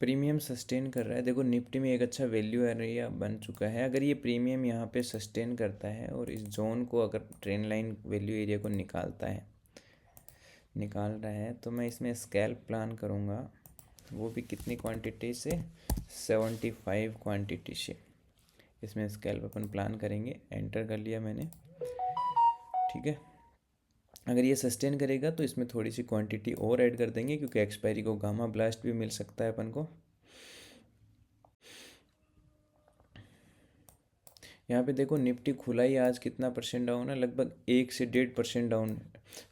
Premium sustain कर रहा है। देखो निफ्टी में एक अच्छा वैल्यू एरिया बन चुका है। अगर ये प्रीमियम यहाँ पे सस्टेन करता है और इस जोन को अगर ट्रेंड लाइन वैल्यू एरिया को निकाल रहा है तो मैं इसमें स्कैल्प प्लान करूँगा, वो भी कितनी क्वांटिटी से, 75 क्वांटिटी से इसमें स्कैल्प अपन प्लान करेंगे। एंटर कर लिया मैंने, ठीक है। अगर ये सस्टेन करेगा तो इसमें थोड़ी सी क्वांटिटी और ऐड कर देंगे, क्योंकि एक्सपायरी को गामा ब्लास्ट भी मिल सकता है अपन को। यहाँ पे देखो निफ्टी खुला ही आज कितना परसेंट डाउन है, लगभग 1 से 1.5% डाउन,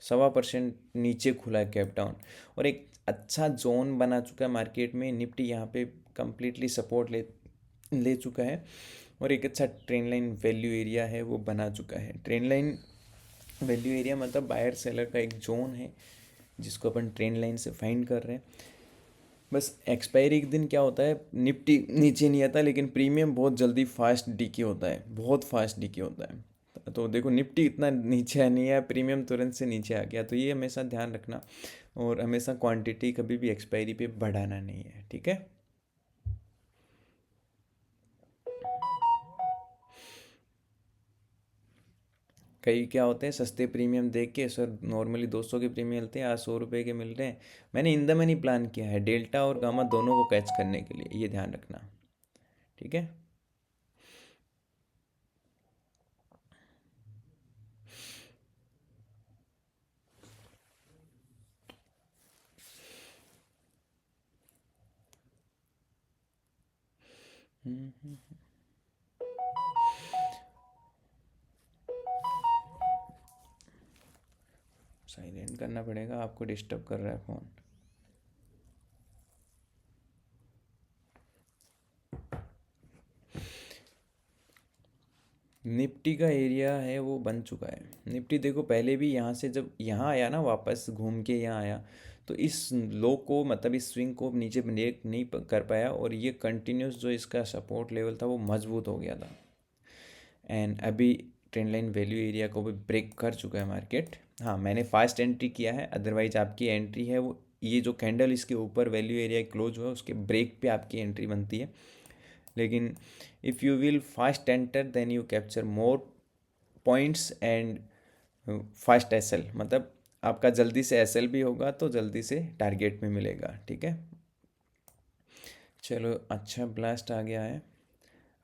1.25% नीचे खुला है कैप डाउन। और एक अच्छा जोन बना चुका है मार्केट में। निफ्टी यहाँ पे कम्प्लीटली सपोर्ट ले चुका है और एक अच्छा ट्रेंड लाइन वैल्यू एरिया है वो बना चुका है। ट्रेंड लाइन वैल्यू एरिया मतलब बायर सेलर का एक जोन है जिसको अपन ट्रेंड लाइन से फाइंड कर रहे हैं। बस एक्सपायरी के दिन क्या होता है, निफ्टी नीचे नहीं आता लेकिन प्रीमियम बहुत जल्दी फास्ट डीके होता है, बहुत फास्ट डीके होता है। तो देखो निफ्टी इतना नीचे नहीं है, प्रीमियम तुरंत से नीचे आ गया। तो ये हमेशा ध्यान रखना और हमेशा क्वांटिटी कभी भी एक्सपायरी पे बढ़ाना नहीं है, ठीक है। कई क्या होते हैं सस्ते प्रीमियम देख के, सर नॉर्मली 200 के प्रीमियम मिलते हैं, आज 100 रुपये के मिल रहे हैं। मैंने इन द मनी प्लान किया है डेल्टा और गामा दोनों को कैच करने के लिए, ये ध्यान रखना, ठीक है। साइलेंट करना पड़ेगा, आपको डिस्टर्ब कर रहा है फ़ोन। निफ्टी का एरिया है वो बन चुका है। निफ्टी देखो पहले भी यहाँ से जब यहाँ आया ना, वापस घूम के यहाँ आया, तो इस लो को मतलब इस स्विंग को नीचे ब्रेक नहीं कर पाया और ये कंटिन्यूस जो इसका सपोर्ट लेवल था वो मजबूत हो गया था। एंड अभी ट्रेंड लाइन वैल्यू एरिया को भी ब्रेक कर चुका है मार्केट। हाँ मैंने फास्ट एंट्री किया है, अदरवाइज आपकी एंट्री है वो ये जो कैंडल इसके ऊपर वैल्यू एरिया क्लोज हुआ उसके ब्रेक पे आपकी एंट्री बनती है। लेकिन if you will fast enter then you capture more points and fast SL, मतलब आपका जल्दी से एसएल भी होगा तो जल्दी से टारगेट में मिलेगा, ठीक है। चलो अच्छा ब्लास्ट आ गया है।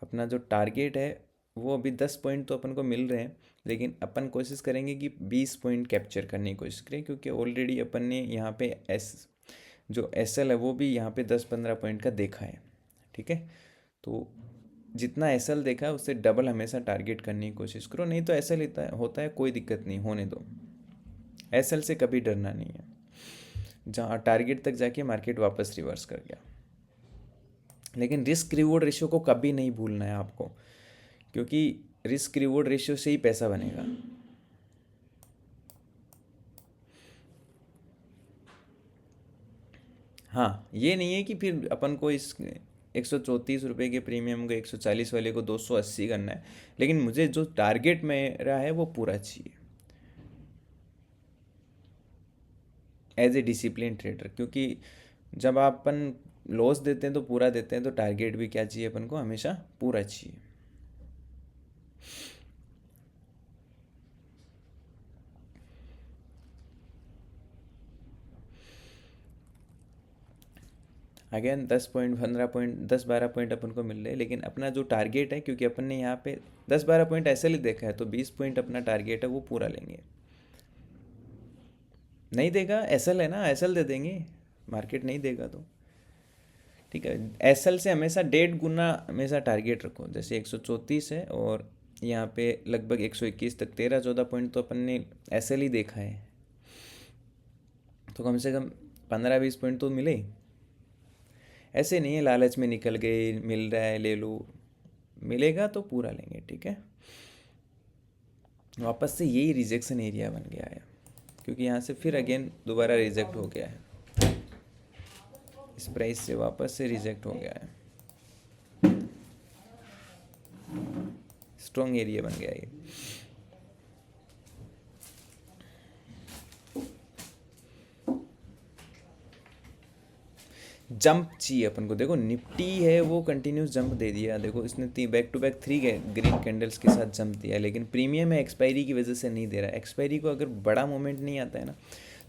अपना जो टारगेट है वो अभी 10 पॉइंट तो अपन को मिल रहे हैं, लेकिन अपन कोशिश करेंगे कि 20 पॉइंट कैप्चर करने की कोशिश करें, क्योंकि ऑलरेडी अपन ने यहाँ पे जो एसएल है वो भी यहाँ पे 10-15 पॉइंट का देखा है, ठीक है। तो जितना एसएल देखा है उससे डबल हमेशा टारगेट करने की कोशिश करो, नहीं तो एसएल होता है कोई दिक्कत नहीं, होने दो। एसएल से कभी डरना नहीं है। जहाँ टारगेट तक जाके मार्केट वापस रिवर्स कर गया, लेकिन रिस्क रिवॉर्ड रेशियो को कभी नहीं भूलना है आपको, क्योंकि रिस्क रिवॉर्ड रेशियो से ही पैसा बनेगा। हाँ ये नहीं है कि फिर अपन को इस 134 रुपये के प्रीमियम को 140 वाले को 280 करना है, लेकिन मुझे जो टारगेट मेरा है वो पूरा चाहिए एज ए डिसिप्लिन ट्रेडर। क्योंकि जब अपन लॉस देते हैं तो पूरा देते हैं, तो टारगेट भी क्या चाहिए अपन को, हमेशा पूरा चाहिए। अगेन 10 पॉइंट 15 पॉइंट 10-12 पॉइंट अपन को मिल रहे हैं, लेकिन अपना जो टारगेट है, क्योंकि अपन ने यहाँ पे 10-12 पॉइंट ऐसे ही देखा है, तो 20 पॉइंट अपना टारगेट है वो पूरा लेंगे। नहीं देगा एसएल है ना, एसएल दे देंगे, मार्केट नहीं देगा तो ठीक है। एसएल से हमेशा 1.5 गुना हमेशा टारगेट रखो। जैसे 134 है और यहाँ पे लगभग 121 तक 13-14 पॉइंट तो अपन ने एसएल ही देखा है, तो कम से कम 15-20 पॉइंट तो मिले। ऐसे नहीं है लालच में निकल गए मिल रहा है ले लो, मिलेगा तो पूरा लेंगे, ठीक है। वापस से यही रिजेक्शन एरिया बन गया है, क्योंकि यहाँ से फिर अगेन दोबारा रिजेक्ट हो गया है, इस प्राइस से वापस से रिजेक्ट हो गया है। स्ट्रॉन्ग एरिया बन गया ये। जंप चाहिए अपन को। देखो निफ्टी है वो कंटिन्यूस जंप दे दिया, देखो इसने back to back 3 green candles के साथ जंप दिया, लेकिन प्रीमियम है एक्सपायरी की वजह से नहीं दे रहा है। एक्सपायरी को अगर बड़ा मोमेंट नहीं आता है ना,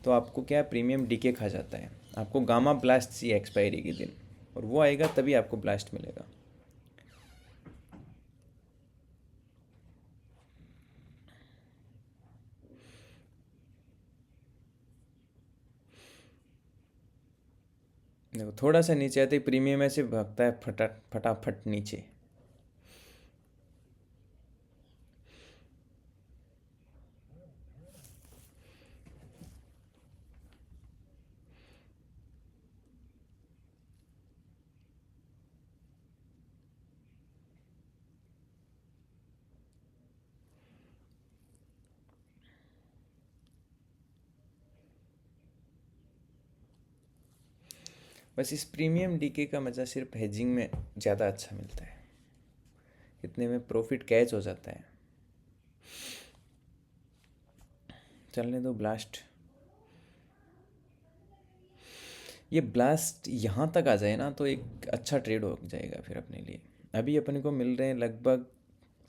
तो आपको क्या प्रीमियम डीके खा जाता है। आपको गामा ब्लास्ट चाहिए एक्सपायरी के दिन, और वो आएगा तभी आपको ब्लास्ट मिलेगा। देखो थोड़ा सा नीचे आते ही प्रीमियम ऐसे भागता है फटाफट नीचे। बस इस प्रीमियम डीके का मज़ा सिर्फ हेजिंग में ज़्यादा अच्छा मिलता है, इतने में प्रॉफिट कैच हो जाता है। चलने दो ब्लास्ट। ये ब्लास्ट यहाँ तक आ जाए ना तो एक अच्छा ट्रेड हो जाएगा फिर अपने लिए। अभी अपने को मिल रहे हैं लगभग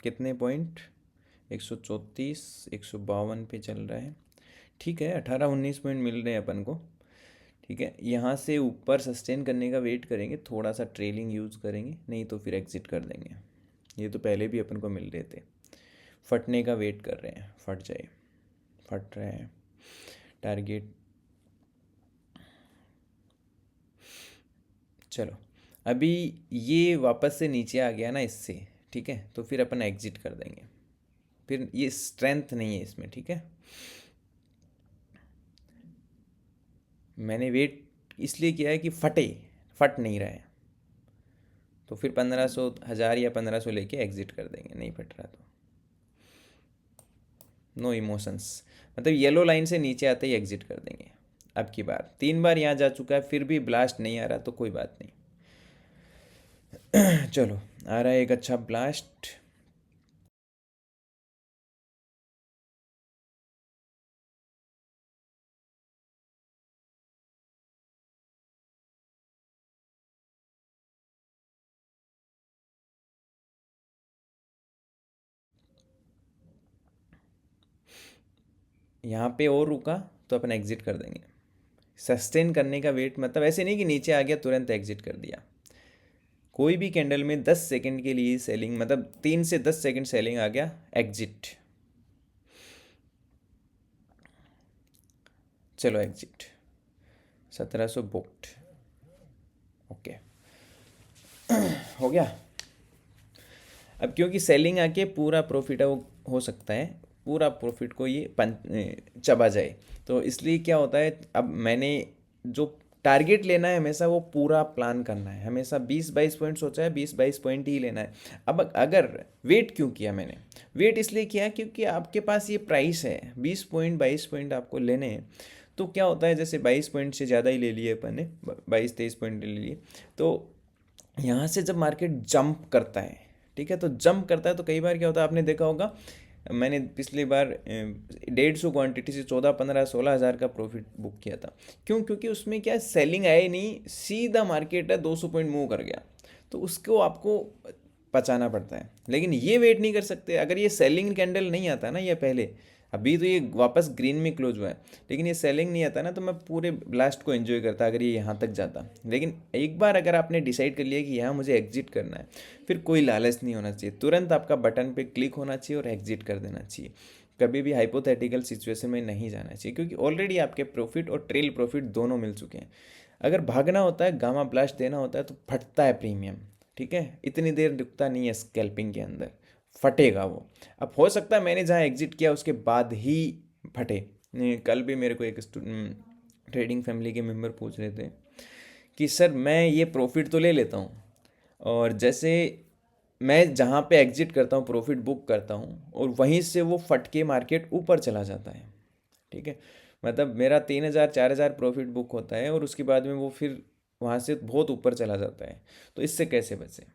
कितने पॉइंट, 134 152 पे चल रहा है। ठीक है, 18-19 पॉइंट मिल रहे हैं अपन को। ठीक है, यहाँ से ऊपर सस्टेन करने का वेट करेंगे, थोड़ा सा ट्रेलिंग यूज़ करेंगे, नहीं तो फिर एग्जिट कर देंगे। ये तो पहले भी अपन को मिल रहे थे। फटने का वेट कर रहे हैं, फट जाए, फट रहे हैं टारगेट। चलो अभी ये वापस से नीचे आ गया ना इससे, ठीक है, तो फिर अपन एग्जिट कर देंगे। फिर ये स्ट्रेंथ नहीं है इसमें, ठीक है। मैंने वेट इसलिए किया है कि फट नहीं रहा है, तो फिर 1500 1000 या 1500 लेके एग्जिट कर देंगे, नहीं फट रहा तो नो इमोशंस। मतलब येलो लाइन से नीचे आते ही एग्जिट कर देंगे। अब की बार 3 बार यहाँ जा चुका है, फिर भी ब्लास्ट नहीं आ रहा तो कोई बात नहीं। चलो आ रहा है एक अच्छा ब्लास्ट। यहाँ पे और रुका तो अपन एग्जिट कर देंगे। सस्टेन करने का वेट, मतलब ऐसे नहीं कि नीचे आ गया तुरंत एग्जिट कर दिया। कोई भी कैंडल में 10 सेकंड के लिए सेलिंग, मतलब 3 से 10 सेकंड सेलिंग आ गया, एग्जिट। चलो एग्जिट, 1700 बुक्ड। ओके, हो गया। अब क्योंकि सेलिंग आके पूरा प्रॉफिट हो सकता है, पूरा प्रॉफिट को ये चबा जाए, तो इसलिए क्या होता है, अब मैंने जो टारगेट लेना है हमेशा वो पूरा प्लान करना है। हमेशा 20-22 पॉइंट सोचा है, 20-22 पॉइंट ही लेना है। अब अगर वेट क्यों किया मैंने, वेट इसलिए किया क्योंकि आपके पास ये प्राइस है, 20 पॉइंट 22 पॉइंट आपको लेने हैं। तो क्या होता है, जैसे 22 पॉइंट से ज़्यादा ही ले लिए अपन ने, 22-23 पॉइंट ले लिए, तो यहाँ से जब मार्केट जंप करता है, ठीक है, तो जंप करता है तो कई बार क्या होता है, आपने देखा होगा, मैंने पिछली बार 150 क्वांटिटी से 14-15-16 हज़ार का प्रॉफिट बुक किया था। क्यों? क्योंकि उसमें क्या सेलिंग आई नहीं, सीधा मार्केट है 200 पॉइंट मूव कर गया, तो उसको आपको पचाना पड़ता है। लेकिन ये वेट नहीं कर सकते, अगर ये सेलिंग कैंडल नहीं आता ना, ये पहले, अभी तो ये वापस ग्रीन में क्लोज हुआ है, लेकिन ये सेलिंग नहीं आता ना, तो मैं पूरे ब्लास्ट को एंजॉय करता अगर ये यहाँ तक जाता। लेकिन एक बार अगर आपने डिसाइड कर लिया कि यहाँ मुझे एग्जिट करना है, फिर कोई लालच नहीं होना चाहिए, तुरंत आपका बटन पे क्लिक होना चाहिए और एग्जिट कर देना चाहिए। कभी भी हाइपोथेटिकल सिचुएशन में नहीं जाना चाहिए, क्योंकि ऑलरेडी आपके प्रॉफिट और ट्रेल प्रॉफिट दोनों मिल चुके हैं। अगर भागना होता है, गामा ब्लास्ट देना होता है, तो फटता है प्रीमियम, ठीक है, इतनी देर रुकता नहीं है स्कैल्पिंग के अंदर, फटेगा वो। अब हो सकता है मैंने जहाँ एग्जिट किया उसके बाद ही फटे। कल भी मेरे को एक ट्रेडिंग फैमिली के मेंबर पूछ रहे थे कि सर मैं ये प्रॉफिट तो ले लेता हूँ, और जैसे मैं जहाँ पे एग्जिट करता हूँ प्रॉफिट बुक करता हूँ, और वहीं से वो फट के मार्केट ऊपर चला जाता है, ठीक है, मतलब मेरा 3000-4000 प्रॉफिट बुक होता है और उसके बाद में वो फिर वहाँ से बहुत ऊपर चला जाता है, तो इससे कैसे बचे।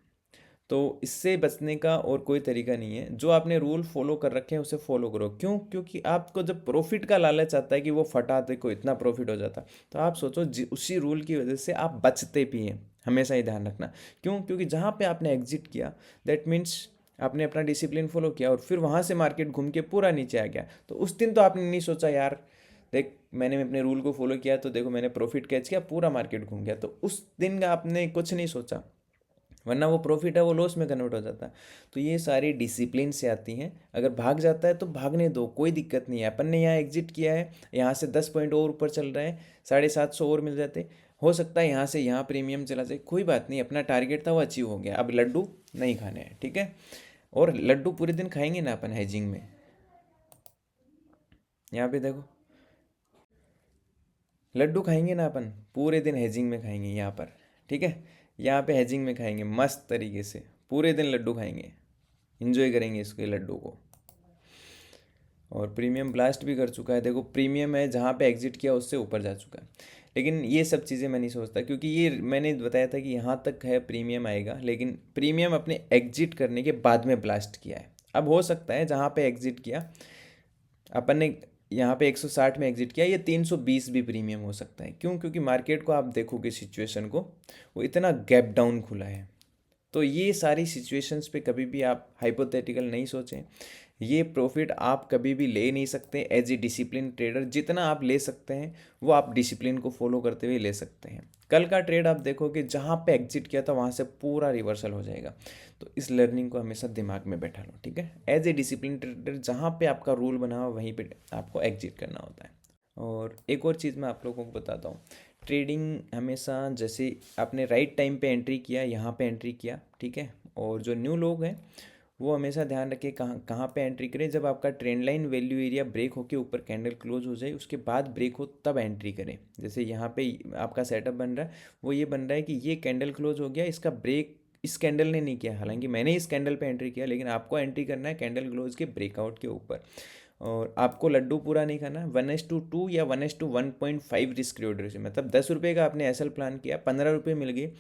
तो इससे बचने का और कोई तरीका नहीं है। जो आपने रूल फॉलो कर रखे हैं उसे फॉलो करो। क्यों? क्योंकि आपको जब प्रॉफिट का लालच आता है कि वो फटा देखो इतना प्रॉफिट हो जाता, तो आप सोचो उसी रूल की वजह से आप बचते भी हैं। हमेशा ही ध्यान रखना। क्यों? क्योंकि जहाँ पे आपने एग्जिट किया, दैट मीन्स आपने अपना डिसिप्लिन फॉलो किया और फिर वहाँ से मार्केट घूम के पूरा नीचे आ गया, तो उस दिन तो आपने नहीं सोचा यार देख मैंने अपने रूल को फॉलो किया तो देखो मैंने प्रॉफिट कैच किया, पूरा मार्केट घूम गया, तो उस दिन का आपने कुछ नहीं सोचा, वरना वो प्रॉफिट है वो लॉस में कन्वर्ट हो जाता है। तो ये सारी डिसिप्लिन से आती हैं। अगर भाग जाता है तो भागने दो, कोई दिक्कत नहीं है। अपन ने यहाँ एग्जिट किया है, यहाँ से 10 पॉइंट और ऊपर चल रहा है, 750 और मिल जाते, हो सकता है यहाँ से यहाँ प्रीमियम चला जाए, कोई बात नहीं, अपना टारगेट था वो अचीव हो गया। अब लड्डू नहीं खाने हैं, ठीक है। और लड्डू पूरे दिन खाएंगे ना अपन हेजिंग में। यहाँ पे देखो, लड्डू खाएंगे ना अपन पूरे दिन हेजिंग में खाएंगे यहाँ पर, ठीक है। यहाँ पे हेजिंग में खाएंगे मस्त तरीके से, पूरे दिन लड्डू खाएंगे, इंजॉय करेंगे इसके लड्डू को। और प्रीमियम ब्लास्ट भी कर चुका है, देखो प्रीमियम है जहाँ पे एग्जिट किया उससे ऊपर जा चुका है। लेकिन ये सब चीज़ें मैं नहीं सोचता, क्योंकि ये मैंने बताया था कि यहाँ तक है प्रीमियम आएगा, लेकिन प्रीमियम अपने एग्जिट करने के बाद में ब्लास्ट किया है। अब हो सकता है जहाँ पे एग्जिट किया अपन ने, यहाँ पे 160 में एग्जिट किया, ये 320 भी प्रीमियम हो सकता है। क्यों? क्योंकि मार्केट को आप देखोगे सिचुएशन को, वो इतना गैप डाउन खुला है। तो ये सारी सिचुएशंस पे कभी भी आप हाइपोथेटिकल नहीं सोचें। ये प्रॉफिट आप कभी भी ले नहीं सकते एज ए डिसिप्लिन ट्रेडर। जितना आप ले सकते हैं वो आप डिसिप्लिन को फॉलो करते हुए ले सकते हैं। कल का ट्रेड आप देखोगे जहाँ पे एग्जिट किया था वहाँ से पूरा रिवर्सल हो जाएगा। तो इस लर्निंग को हमेशा दिमाग में बैठा लो, ठीक है। एज ए डिसिप्लिन ट्रेडर जहाँ पे आपका रूल बना हुआ वहीं पे आपको एग्जिट करना होता है। और एक और चीज़ मैं आप लोगों को बताता हूँ, ट्रेडिंग हमेशा जैसे आपने राइट टाइम पे एंट्री किया, यहाँ पे एंट्री किया, ठीक है। और जो न्यू लोग हैं वो हमेशा ध्यान रखें कहाँ कहाँ पे एंट्री करें। जब आपका trend line value area break होके ऊपर कैंडल क्लोज हो जाए उसके बाद ब्रेक हो तब एंट्री करें। जैसे यहाँ पे आपका सेटअप बन रहा है, वो ये बन रहा है कि ये कैंडल क्लोज हो गया, इसका ब्रेक इस कैंडल ने नहीं किया, हालांकि मैंने इस कैंडल पे एंट्री किया, लेकिन आपको एंट्री करना है कैंडल क्लोज के ब्रेकआउट के ऊपर। और आपको लड्डू पूरा नहीं खाना है। 1:2 या 1:1.5 रिस्क रिवॉर्ड रेशियो, मतलब 10 रुपये का आपने एसएल प्लान किया, 15 रुपये मिल गए,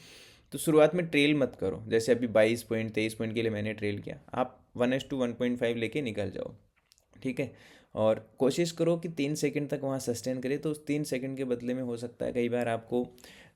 तो शुरुआत में ट्रेल मत करो। जैसे अभी 22 पॉइंट 23 पॉइंट के लिए मैंने ट्रेल किया, आप 1:1.5 लेके निकल जाओ, ठीक है। और कोशिश करो कि 3 सेकंड तक वहाँ सस्टेन करे, तो उस 3 सेकंड के बदले में हो सकता है कई बार आपको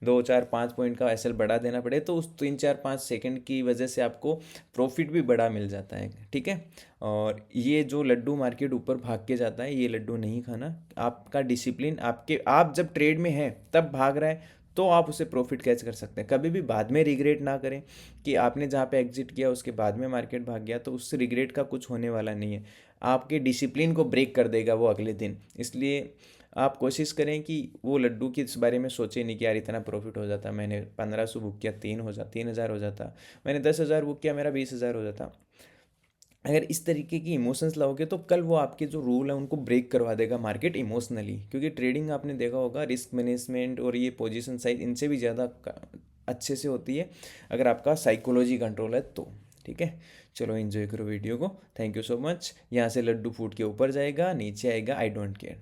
2 4 5 पॉइंट का एसएल बढ़ा देना पड़े, तो उस 3 4 5 सेकंड की वजह से आपको प्रॉफिट भी बड़ा मिल जाता है, ठीक है। और ये जो लड्डू मार्केट ऊपर भाग के जाता है, ये लड्डू नहीं खाना। आपका डिसिप्लिन आपके, आप जब ट्रेड में हैं तब भाग रहा है तो आप उसे प्रॉफिट कैच कर सकते हैं। कभी भी बाद में रिग्रेट ना करें कि आपने जहाँ पे एग्जिट किया उसके बाद में मार्केट भाग गया, तो उससे रिग्रेट का कुछ होने वाला नहीं है। आपके डिसिप्लिन को ब्रेक कर देगा वो अगले दिन। इसलिए आप कोशिश करें कि वो लड्डू के इस बारे में सोचें नहीं कि यार इतना प्रॉफिट हो जाता, मैंने 1500 बुक किया 3,000 हो जाता, मैंने 10,000 बुक किया मेरा 20,000 हो जाता। अगर इस तरीके की इमोशंस लाओगे तो कल वो आपके जो रूल है उनको ब्रेक करवा देगा मार्केट इमोशनली। क्योंकि ट्रेडिंग आपने देखा होगा रिस्क मैनेजमेंट और ये पोजीशन साइज इनसे भी ज़्यादा अच्छे से होती है अगर आपका साइकोलॉजी कंट्रोल है तो, ठीक है। चलो एंजॉय करो वीडियो को, थैंक यू सो मच। यहाँ से लड्डू फूट के ऊपर जाएगा नीचे आएगा, आई डोंट केयर।